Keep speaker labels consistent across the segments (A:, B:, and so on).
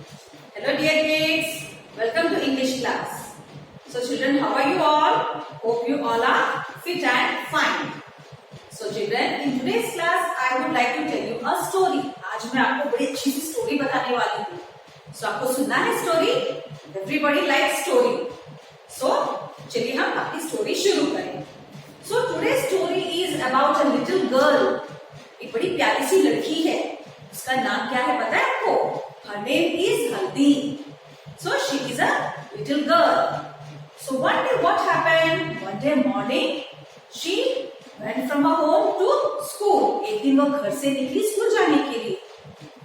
A: Hello dear kids, welcome to English class. So children, how are you all? Hope you all are fit and fine. So children, in today's class I would like to tell you a story. आज मैं आपको बड़ी अच्छी सी story बताने वाली हूँ. So आपको सुनना है story? Everybody likes story. So चलिए हम अपनी स्टोरी शुरू करें. So today's story is about a little girl. एक बड़ी प्यारी सी लड़की है. उसका नाम क्या है पता है आपको? Her name is Haldi. So she is a little girl. So one day what happened? One day morning she went from her home to school. एक दिन वो घर से निकली स्कूल जाने के लिए.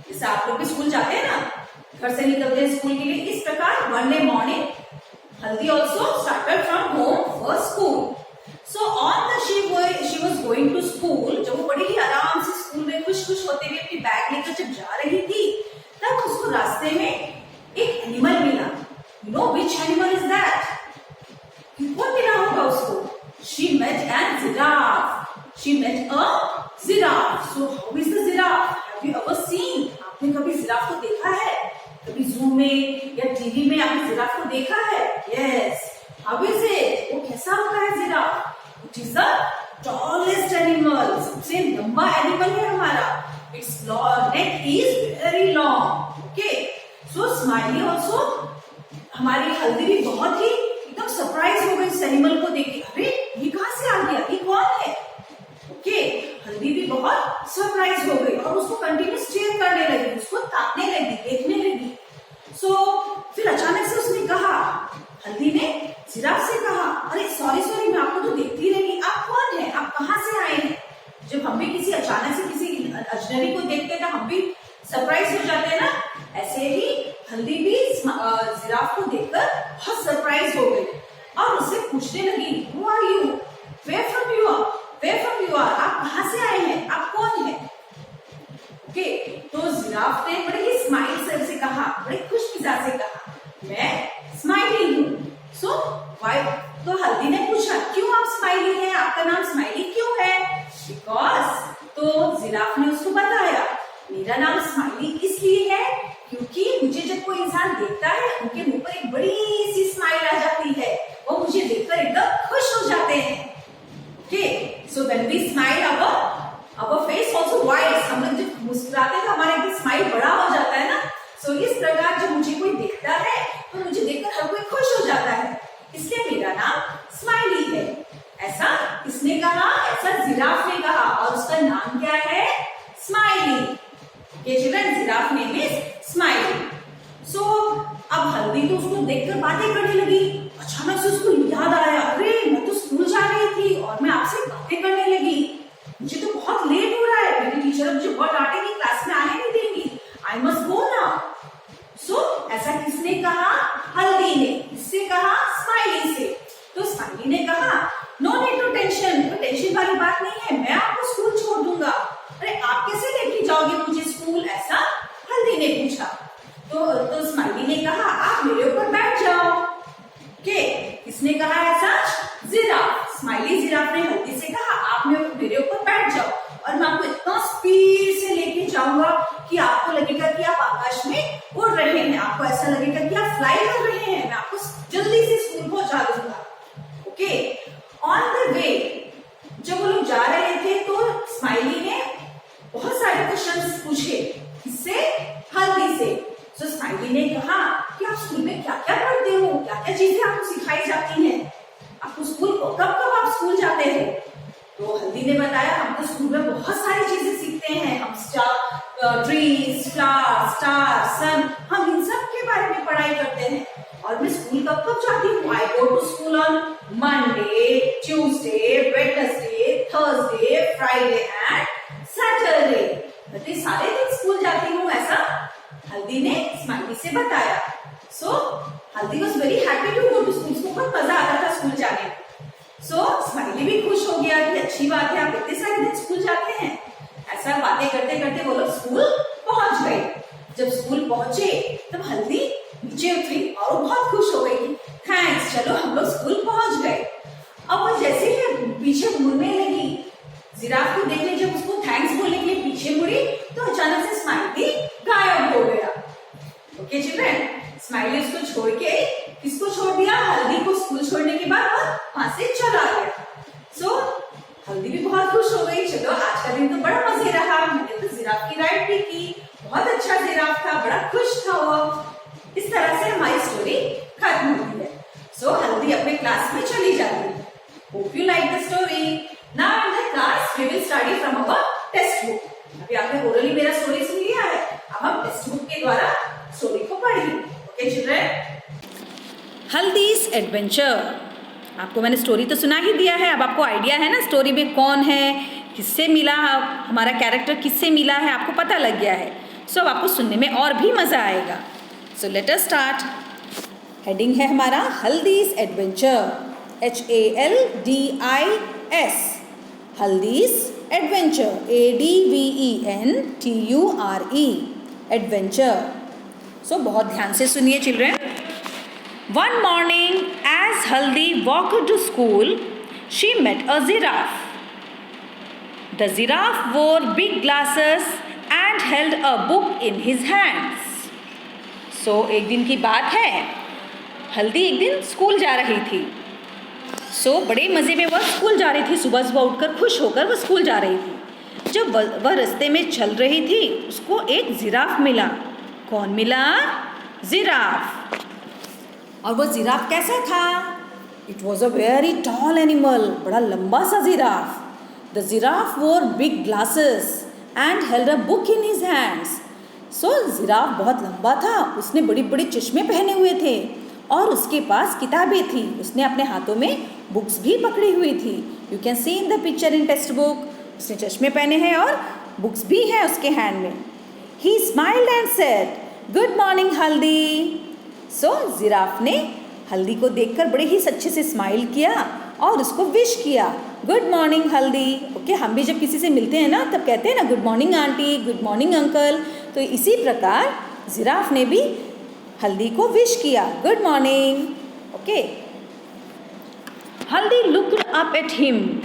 A: जैसे आप लोग भी स्कूल जाते हैं ना, घर से निकलते हैं स्कूल के लिए. इस प्रकार one day morning Haldi also started from home for school. So on the she was going to school. जब वो बड़ी ही आराम से स्कूल में खुश खुश होते हुए अपनी बैग लेकर जब जा रही थी, तब उसको रास्ते में एक एनिमल मिला. You know which animal is that? कौन मिला होगा उसको? She met a giraffe. She met a giraffe. So how is the giraffe? Have you ever seen? आपने कभी जिराफ को देखा है? कभी जू में या टीवी में आपने जिराफ को देखा है? Yes. How is it? वो कैसा होता है giraffe? It is the tallest animal. सबसे लंबा एनिमल है हमारा. Its neck is very long. Okay. So Smiley also, हमारी हल्दी भी बहुत ही एकदम सरप्राइज हो गई इस एनिमल को देख के. अरे ये कहाँ से आ गया? ये कौन है? ओके, हल्दी भी बहुत सरप्राइज हो गई और उसको कंटिन्यू स्टेयर करने लगी, उसको ताकने लगी, देखने लगी. सो फिर अचानक से उसने कहा, हल्दी ने जिराफ से कहा, अरे सॉरी मैं आपको तो देखती रही, आप कौन है? आप कहाँ से आए हैं? जब हम भी किसी अचानक से किसी अजनबी को देखते हैं तो हम भी सरप्राइज हो जाते हैं ना, ऐसे ही हल्दी भी जिराफ को देखकर बहुत सरप्राइज हो गई और उससे पूछने लगी, Who are you? Where from you are? आप कहाँ से आए हैं? आप कौन है? ओके, तो जिराफ ने बड़े ही स्माइल से कहा, बड़े खुश मिजाज से कहा, मैं स्माइली हूँ. सो वाई? तो हल्दी ने पूछा, क्यों आप स्माइली हैं? आपका नाम स्माइली क्यों है? बिकॉज. तो जिराफ ने उसको बताया, मेरा नाम स्माइली इसलिए है क्योंकि मुझे जब कोई इंसान देखता है उनके मुंह पर एक बड़ी सी स्माइल आ जाती है, वो मुझे देखकर एकदम खुश हो जाते हैं. Okay, so when we smile our face also wise. हम लोग जब मुस्कुराते हैं तो हमारा एकदम स्माइल बड़ा हो जाता है ना. सो इस प्रकार जब मुझे कोई देखता है तो मुझे देखकर हर कोई खुश हो जाता है, इसलिए मेरा नाम स्माइली है. ऐसा किसने कहा? ऐसा जिराफ ने कहा और उसका नाम क्या है? स्माइली. ये children, giraffe name is Smiley. So अब हल्दी तो उसको देखकर बातें करने लगी. अचानक से उसको याद आया, अरे मैं तो स्कूल जा रही थी और मैं आपसे बातें करने लगी. मुझे तो बहुत लेट हो रहा है, मेरी टीचर मुझे बहुत डांटेगी, क्लास में आने नहीं देंगी. I must go now. सो ऐसा किसने कहा? हल्दी ने. किससे कहा? स्माइली से. तो स्माइली ने कहा, नो नीड टू टेंशन. तो टेंशन वाली बात नहीं है, मैं आपको स्कूल छोड़ दूंगा. अरे आप कैसे लेके जाओगे मुझे स्कूल? ऐसा हल्दी ने पूछा. तो स्माइली ने कहा, आप मेरे ऊपर बैठ जाओ. ओके, किसने कहा ऐसा? जिराफ. स्माइली जिराफ ने हल्दी से कहा, आप मेरे ऊपर बैठ जाओ और मैं आपको इतना स्पीड से लेके जाऊंगा कि आपको लगेगा कि आप आकाश में उड़ रहे हैं, आपको ऐसा लगेगा कि आप फ्लाई कर रहे हैं. मैं आपको जल्दी से स्कूल पहुंचा दूंगा. ओके, ऑन द वे जब वो लोग जा रहे थे तो स्माइली ने बहुत सारे क्वेश्चंस पूछे. इससे? हल्दी से. तो स्माइली ने कहा कि आप स्कूल में क्या क्या पढ़ते हो, क्या क्या चीजें आपको सिखाई जाती हैं, आपको स्कूल को कब कब आप स्कूल जाते हो? तो हल्दी ने बताया, हम तो स्कूल में बहुत सारी चीजें सीखते हैं. हम ट्रीज, फ्लावर, स्टार, सन, हम इन सब के बारे में पढ़ाई करते हैं. और मैं स्कूल कब कब जाती हूँ? I go to school on Monday, Tuesday, Wednesday, Thursday, Friday and Saturday. मैं सारे दिन स्कूल जाती हूँ. ऐसा हल्दी ने स्माइली से बताया. So Haldi was very happy to go to school. उसको बहुत मजा आता था स्कूल जाने में. सो स्माइली भी खुश हो गया कि अच्छी बात है, आप इतने सारे दिन स्कूल जाते हैं. ऐसा बातें करते करते वो लोग स्कूल पहुंच गए. जब स्कूल पहुंचे तब हल्दी नीचे उतरी और वो बहुत खुश हो गई. थैंक्स, चलो हम लोग स्कूल पहुंच गए. अब वो जैसे ही पीछे मुड़ने लगी, जिराफ को देखने जब उसको थैंक्स बोलने के लिए पीछे मुड़ी तो अचानक से स्माइली गायब हो गया. ओके चिल्ड्रन, हल्दी भी बहुत खुश हो गई। चलो आज का दिन तो बड़ा मजे रहा, मैंने तो जिराफ की राइड भी की, बहुत अच्छा जिराफ था, बड़ा खुश था वो। इस तरह से हमारी स्टोरी खत्म होती है। सो हल्दी अपने क्लास में चली जाती है। Hope you like the story. Now in the class we will study from our text book. अभी आपने ओरली मेरा स्टोरी सुन लिया है, अब हम टेक्स्ट बुक के द्वारा स्टोरी को पढ़ेंगे। Okay children. हल्दीज एडवेंचर। आपको मैंने स्टोरी तो सुना ही दिया है, अब आपको आइडिया है ना स्टोरी में कौन है, किससे मिला, हमारा कैरेक्टर किससे मिला है, आपको पता लग गया है। सो अब आपको सुनने में और भी मजा आएगा। So let us start. Heading है हमारा Haldi's adventure, HALDIS, Haldi's adventure, ADVENTURE, adventure. So बहुत ध्यान से सुनिए children. One morning, as Haldi walked to school, she met a giraffe. The giraffe wore big glasses and held a book in his hands. So, एक दिन की बात है, हल्दी एक दिन स्कूल जा रही थी। सो बड़े मज़े में वह स्कूल जा रही थी, सुबह सुबह उठकर खुश होकर वह स्कूल जा रही थी। जब वह रास्ते में चल रही थी, उसको एक जिराफ मिला। कौन मिला? जिराफ। और वो जिराफ कैसा था? It was a very tall animal, बड़ा लंबा सा जिराफ। द जिराफ वोर big glasses and held a book in his hands. So giraffe बहुत लंबा था, उसने बड़ी बड़ी चश्मे पहने हुए थे और उसके पास किताबें थी, उसने अपने हाथों में बुक्स भी पकड़ी हुई थी। You can see in the picture in text book, उसने चश्मे पहने हैं और बुक्स भी हैं उसके हैंड में। ही smiled and said, good morning हल्दी। सो जिराफ ने हल्दी को देखकर बड़े ही अच्छे से स्माइल किया और उसको विश किया, गुड मॉर्निंग हल्दी। ओके, हम भी जब किसी से मिलते हैं ना तब कहते हैं ना good morning aunty, good morning uncle. तो इसी प्रकार जिराफ ने भी हल्दी को विश किया, गुड मॉर्निंग। ओके, हल्दी लुक्ड अप एट हिम।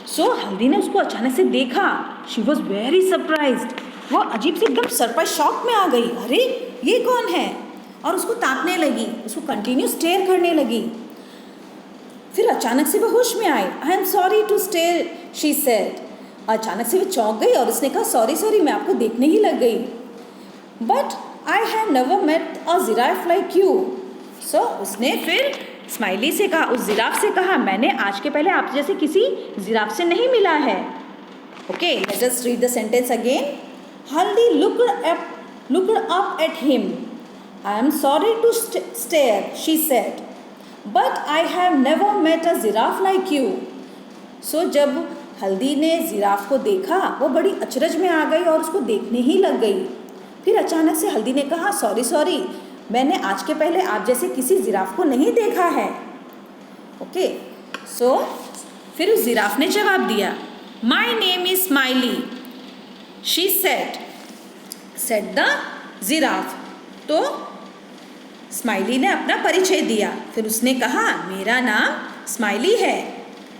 A: सो हल्दी ने उसको अचानक से देखा। She was very surprised. वो अजीब से एकदम सरप्राइज शॉक में आ गई, अरे ये कौन है? और उसको ताकने लगी, उसको कंटिन्यू स्टेयर करने लगी। फिर अचानक से वो होश में आई। I am sorry to stare, she said. अचानक से वो चौंक गई और उसने कहा, सॉरी सॉरी, मैं आपको देखने ही लग गई। But I have never met a giraffe like you. So उसने फिर स्माइली से कहा, उस जिराफ से कहा, मैंने आज के पहले आप जैसे किसी जिराफ से नहीं मिला है। Okay, let us read the sentence again. Haldi looked up at him. I am sorry to stare, she said, but I have never met a giraffe like you. So जब हल्दी ने जिराफ को देखा, वो बड़ी अचरज में आ गई और उसको देखने ही लग गई। फिर अचानक से हल्दी ने कहा, सॉरी सॉरी, मैंने आज के पहले आप जैसे किसी जिराफ को नहीं देखा है। ओके, सो फिर उस जिराफ ने जवाब दिया, my name is smiley, she said the giraffe. तो स्माइली ने अपना परिचय दिया। फिर उसने कहा, मेरा नाम स्माइली है।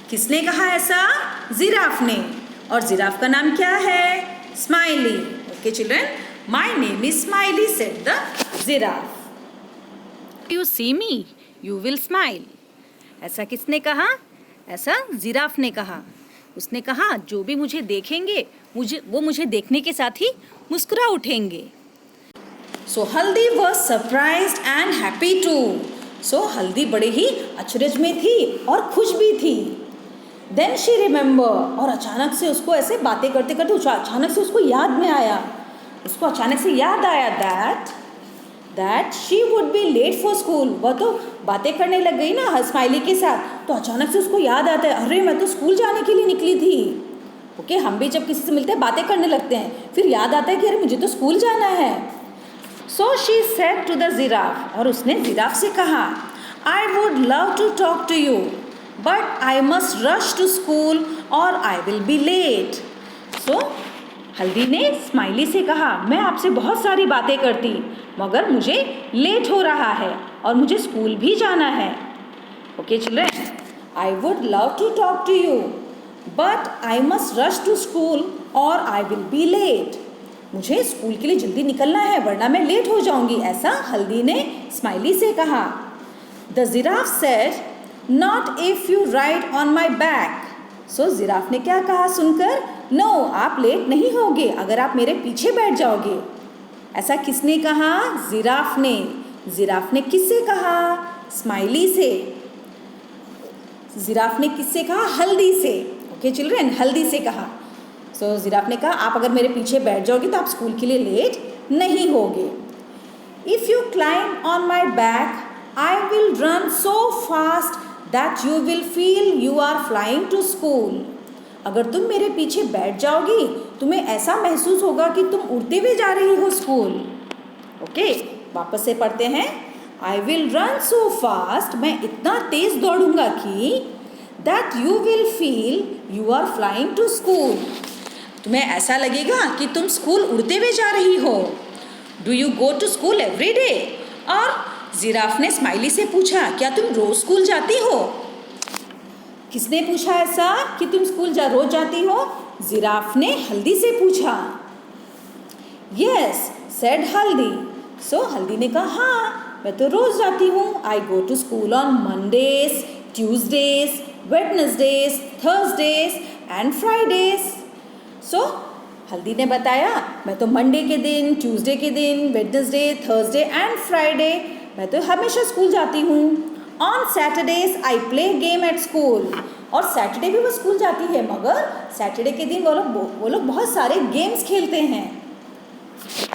A: किसने कहा ऐसा? जिराफ ने। और जिराफ का नाम क्या है? Smiley. Okay children, my name is Smiley, said the giraffe. You see me you will smile. ऐसा किसने कहा? ऐसा जिराफ ने कहा। उसने कहा, जो भी मुझे देखेंगे वो मुझे देखने के साथ ही मुस्कुरा उठेंगे। So Haldi was surprised and happy too. So Haldi बड़े ही अचरज में थी और खुश भी थी। देन शी रिमेंबर, और अचानक से उसको ऐसे बातें करते करते अचानक से उसको याद में आया, उसको अचानक से याद आया that she would be late for school. वह तो बातें करने लग गई ना स्माइली के साथ, तो अचानक से उसको याद आता है, अरे मैं तो स्कूल जाने के लिए निकली थी। ओके, हम भी जब किसी से मिलते हैं बातें करने लगते हैं, फिर याद आता है कि अरे मुझे तो स्कूल जाना है। So she said to the giraffe, और उसने जिराफ से कहा, I would love to talk to you, but I must rush to school or I will be late. So हल्दी ने स्माइली से कहा, मैं आपसे बहुत सारी बातें करती, मगर मुझे लेट हो रहा है और मुझे स्कूल भी जाना है। Okay children, I would love to talk to you, but I must rush to school or I will be late. मुझे स्कूल के लिए जल्दी निकलना है वरना मैं लेट हो जाऊंगी, ऐसा हल्दी ने स्माइली से कहा। The giraffe said, not if you ride on my back, so giraffe ने क्या कहा सुनकर? नो, आप लेट नहीं होगे अगर आप मेरे पीछे बैठ जाओगे। ऐसा किसने कहा? जिराफ ने। जिराफ ने किससे कहा? स्माइली से। जिराफ ने किससे कहा? हल्दी से। ओके चिल्ड्रन, हल्दी से कहा। सो जिराफ ने कहा आप अगर मेरे पीछे बैठ जाओगे तो आप स्कूल के लिए लेट नहीं होगे। If you climb on my back I will run so fast that you will feel you are flying to school. अगर तुम मेरे पीछे बैठ जाओगी तुम्हें ऐसा महसूस होगा कि तुम उड़ते हुए जा रही हो स्कूल। ओके, वापस से पढ़ते हैं। I will run so fast, मैं इतना तेज दौड़ूंगा कि that you will feel you are flying to school, तुम्हें ऐसा लगेगा कि तुम स्कूल उड़ते हुए जा रही हो। Do you go to school every day? और जिराफ ने स्माइली से पूछा क्या तुम रोज स्कूल जाती हो? किसने पूछा ऐसा कि तुम स्कूल रोज जाती हो? जिराफ ने हल्दी से पूछा। यस सेड हल्दी। सो हल्दी ने कहा हाँ मैं तो रोज जाती हूँ। I go to school on Mondays, Tuesdays, Wednesdays, Thursdays and Fridays. So Haldi ने बताया मैं तो मंडे के दिन, ट्यूसडे के दिन, वेडनेसडे, थर्सडे एंड फ्राइडे मैं तो हमेशा स्कूल जाती हूँ। On Saturdays I play game at school, और सैटरडे भी वो स्कूल जाती है मगर सैटरडे के दिन वो लोग बहुत सारे गेम्स खेलते हैं।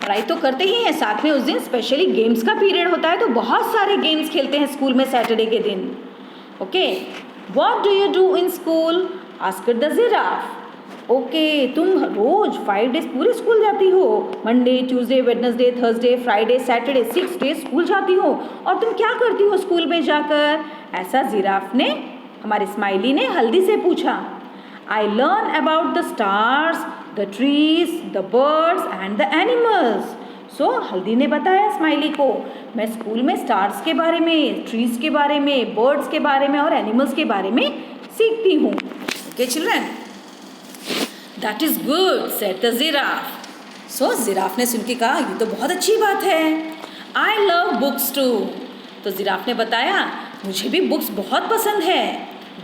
A: पढ़ाई तो करते ही हैं, साथ में उस दिन स्पेशली गेम्स का पीरियड होता है तो बहुत सारे गेम्स खेलते हैं स्कूल में सैटरडे के दिन। Okay, what do you do in school? Asked the giraffe. Okay, तुम रोज 5 डेज पूरे स्कूल जाती हो, Monday, Tuesday, Wednesday, Thursday, Friday, Saturday, 6 days school जाती हो, और तुम क्या करती हो स्कूल में जाकर? ऐसा जिराफ ने, हमारे स्माइली ने हल्दी से पूछा। I learn about the stars, the trees, the birds and the animals. So Haldi ने बताया स्माइली को मैं स्कूल में स्टार्स के बारे में, ट्रीज के बारे में, बर्ड्स के बारे में और एनिमल्स के बारे में सीखती हूँ। Okay children, that is good said the giraffe. So giraffe ने सुन के कहा ये तो बहुत अच्छी बात है। I love books too. तो जिराफ ने बताया मुझे भी बुक्स बहुत पसंद है।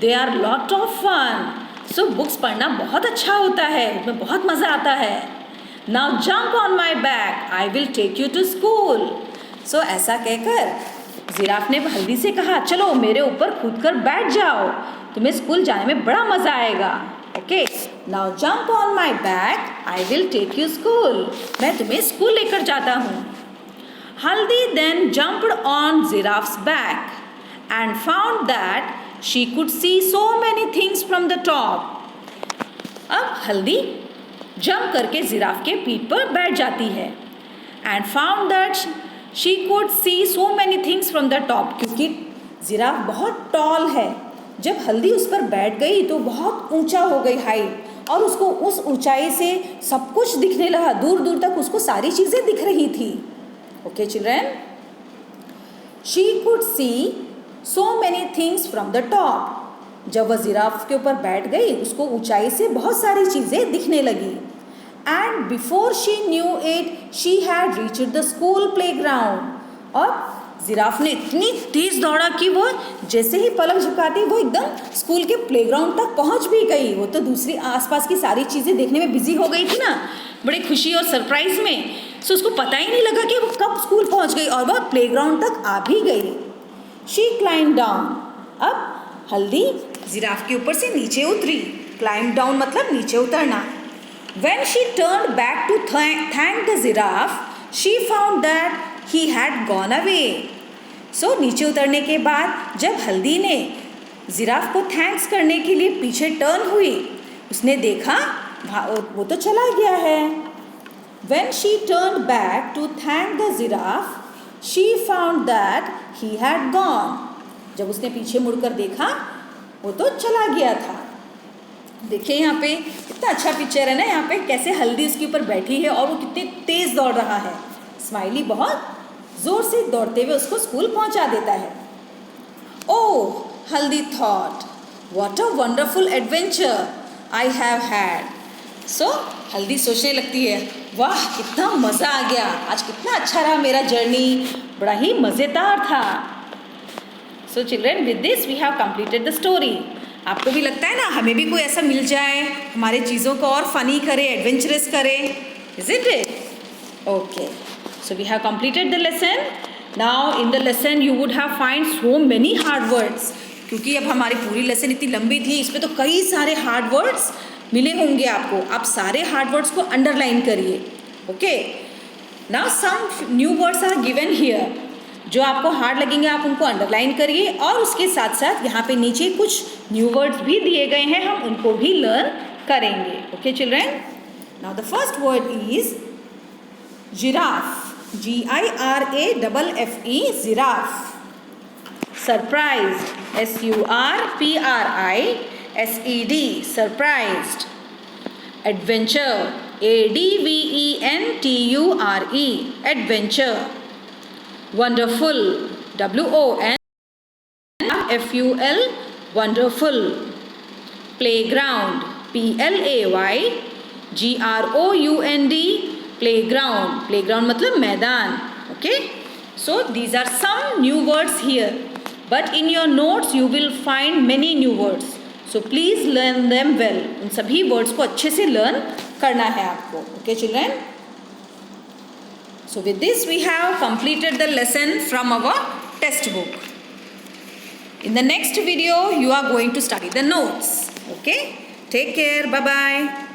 A: They are lot of fun. So books पढ़ना बहुत अच्छा होता है, उसमें बहुत मज़ा आता है। Now jump on my back, I will take you to school. So ऐसा कहकर जिराफ ने हल्दी से कहा चलो मेरे ऊपर कूद कर बैठ जाओ, तुम्हें स्कूल जाने में बड़ा मज़ा आएगा। Okay, now jump on my back, I will take you school. मैं तुम्हें स्कूल लेकर जाता हूँ। Haldi then jumped on giraffe's back and found that she could see so many things from the top। अब हल्दी जंप करके जिराफ के पीठ पर बैठ जाती है and found that she could see so many things from the top, क्योंकि जिराफ बहुत टॉल है। जब हल्दी उस पर बैठ गई तो बहुत ऊंचा हो गई हाइट, और उसको उस ऊंचाई से सब कुछ दिखने लगा, दूर दूर तक उसको सारी चीज़ें दिख रही थी। Okay children, she could see so many things from the top। जब वह जिराफ के ऊपर बैठ गई उसको ऊंचाई से बहुत सारी चीज़ें दिखने लगी। And before she knew it she had reached the school playground. और जिराफ ने इतनी तेज दौड़ा कि वो जैसे ही पलक झपकाती वो एकदम स्कूल के प्लेग्राउंड तक पहुंच भी गई। वो तो दूसरी आसपास की सारी चीज़ें देखने में बिजी हो गई थी ना, बड़ी खुशी और सरप्राइज में। सो उसको पता ही नहीं लगा कि वो कब स्कूल पहुंच गई और वह प्लेग्राउंड तक आ भी गई। She climb down. अब हल्दी जिराफ के ऊपर से नीचे उतरी। क्लाइंब डाउन मतलब नीचे उतरना। When she turned back to thank the giraffe, she found that he had gone away। So नीचे उतरने के बाद जब हल्दी ने जिराफ को थैंक्स करने के लिए पीछे टर्न हुई, उसने देखा वो तो चला गया है। When she turned back to thank the giraffe, she found that he had gone। जब उसने पीछे मुड़कर देखा वो तो चला गया था। देखिए यहाँ पे कितना अच्छा पिक्चर है ना, यहाँ पे कैसे हल्दी उसके ऊपर बैठी है और वो कितनी तेज दौड़ रहा है। स्माइली बहुत जोर से दौड़ते हुए उसको स्कूल पहुँचा देता है। Oh, Haldi thought, what a wonderful adventure I have had. So Haldi सोचने लगती है वाह कितना मज़ा आ गया, आज कितना अच्छा रहा मेरा जर्नी, बड़ा ही मज़ेदार था। So children, with this we have completed the story. आपको भी लगता है ना हमें भी कोई ऐसा मिल जाए हमारे चीज़ों को और फनी करे, एडवेंचरस करे, isn't it? Okay, so we have completed the lesson. Now in the lesson you would have find so many hard words. क्योंकि अब हमारी पूरी लेसन इतनी लंबी थी, इसमें तो कई सारे हार्ड वर्ड्स मिले होंगे आपको. आप सारे हार्ड वर्ड्स को अंडरलाइन करिए. Okay, now some new words are given here. जो आपको हार्ड लगेंगे आप उनको अंडरलाइन करिए और उसके साथ साथ यहाँ पे नीचे कुछ न्यू वर्ड्स भी दिए गए हैं, हम उनको भी लर्न करेंगे. Okay children, now the first word is giraffe. GIRAFFE, giraffe. Surprised, SURPRISED, surprised. Adventure, ADVENTURE, adventure. Wonderful, WONDERFUL, wonderful. Playground, PLAYGROUND, playground. Playground मतलब मैदान. Okay, so these are some new words here. But in your notes you will find many new words. So please learn them well. उन सभी words को अच्छे से learn करना है आपको. Okay children? So with this we have completed the lesson from our textbook. In the next video you are going to study the notes. Okay? Take care. Bye bye.